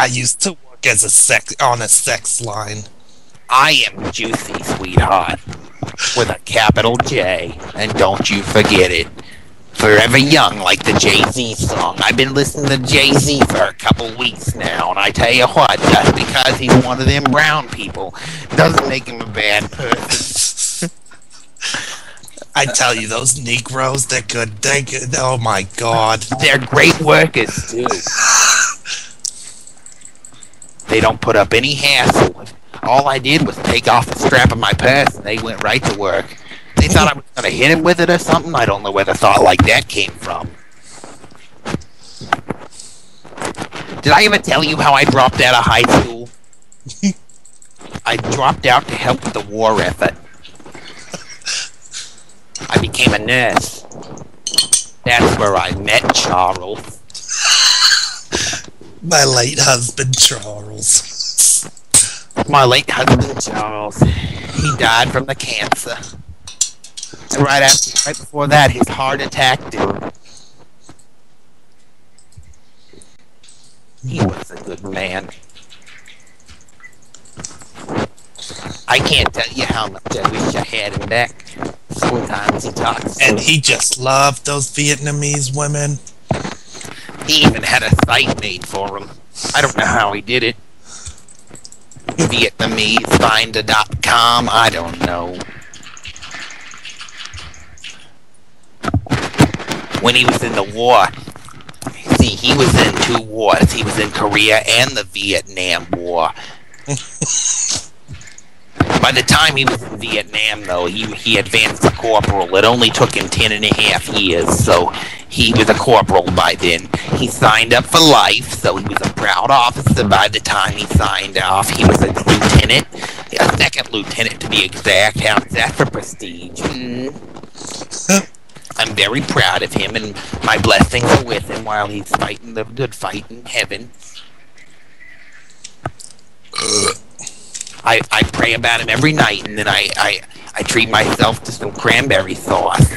I used to work as on a sex line. I am Juicy, sweetheart, with a capital J, and don't you forget it. Forever young, like the Jay-Z song. I've been listening to Jay-Z for a couple weeks now, and I tell you what, just because he's one of them brown people doesn't make him a bad person. I tell you, those Negroes, they're good. They're good. Oh my God. They're great workers, too. They don't put up any hassle. All I did was take off the strap of my purse, and they went right to work. They thought I was going to hit him with it or something. I don't know where the thought like that came from. Did I ever tell you how I dropped out of high school? I dropped out to help with the war effort. I became a nurse. That's where I met Charles. My late husband, Charles. My late husband, Charles. He died from the cancer. And right before that, his heart attacked him. He was a good man. I can't tell you how much I wish I had him back. Sometimes he talks. And he just loved those Vietnamese women. He even had a site made for him. I don't know how he did it. VietnameseFinder.com. I don't know. When he was in the war, see, he was in 2 wars. He was in Korea and the Vietnam War. By the time he was in Vietnam, though, he advanced to corporal. It only took him 10.5 years, so he was a corporal by then. He signed up for life, so he was a proud officer by the time he signed off. He was a lieutenant, a second lieutenant to be exact. How's that for prestige? I'm very proud of him, and my blessings are with him while he's fighting the good fight in heaven. I pray about him every night, and then I treat myself to some cranberry sauce.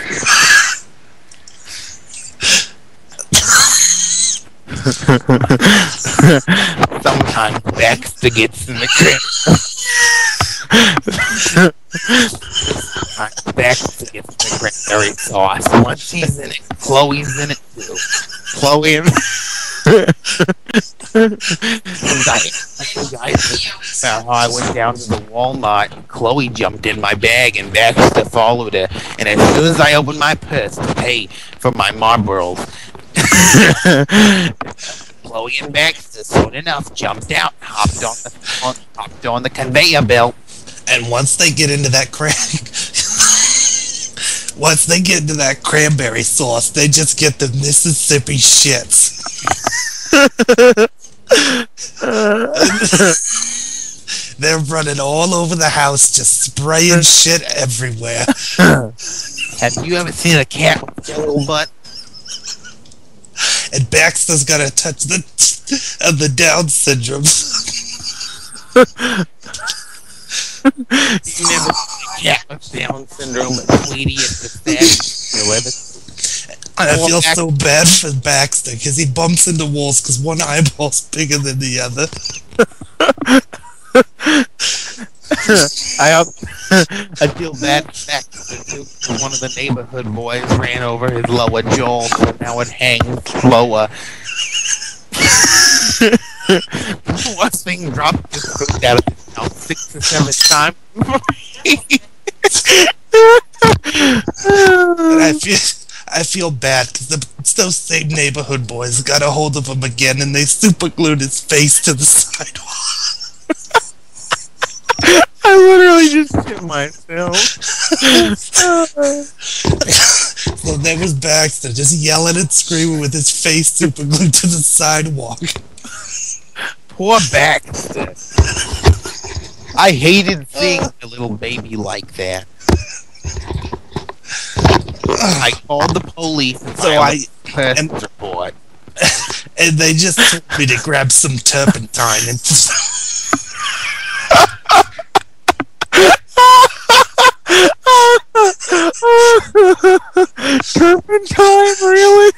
Sometimes Baxter gets in the Baxter gets in the cranberry sauce. Once he's in it, Chloe's in it too. Chloe and I went down to the Walmart, and Chloe jumped in my bag, and Baxter followed her. And as soon as I opened my purse to pay for my Marlboros, Chloe and Baxter, soon enough, jumped out, hopped on the conveyor belt. And once they get into that cranberry sauce, they just get the Mississippi shits. They're running all over the house, just spraying shit everywhere. Have you ever seen a cat with a little butt? And Baxter's got to touch the Down syndrome. You never seen a cat with Down syndrome, but sweetie, it's the sad. I feel so bad for Baxter because he bumps into walls because one eyeball's bigger than the other. I feel bad for Baxter too. One of the neighborhood boys ran over his lower jaw, so now it hangs lower. One thing dropped his food out of his mouth 6 or 7 times. And I feel bad because those same neighborhood boys got a hold of him again, and they super glued his face to the sidewalk. I literally just shit myself. So there was Baxter just yelling and screaming with his face super glued to the sidewalk. Poor Baxter. I hated seeing a little baby like that. I called the police and filed a person report. And they just told me to grab some turpentine and... Turpentine, really?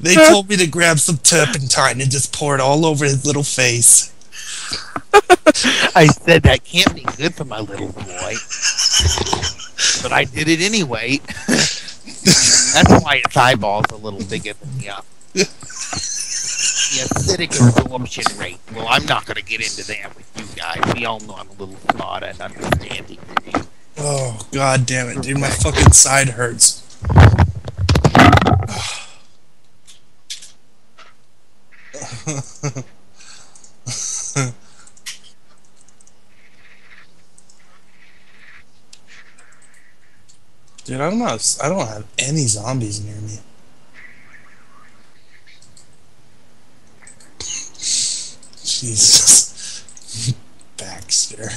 They told me to grab some turpentine and just pour it all over his little face. I said that can't be good for my little boy. But I did it anyway. That's why his eyeball's a little bigger than the other. The acidic absorption rate. Well, I'm not going to get into that with you guys. We all know I'm a little smarter and understanding than you. Oh, god damn it, dude. My fucking side hurts. Dude, I don't have any zombies near me. Jesus. Baxter.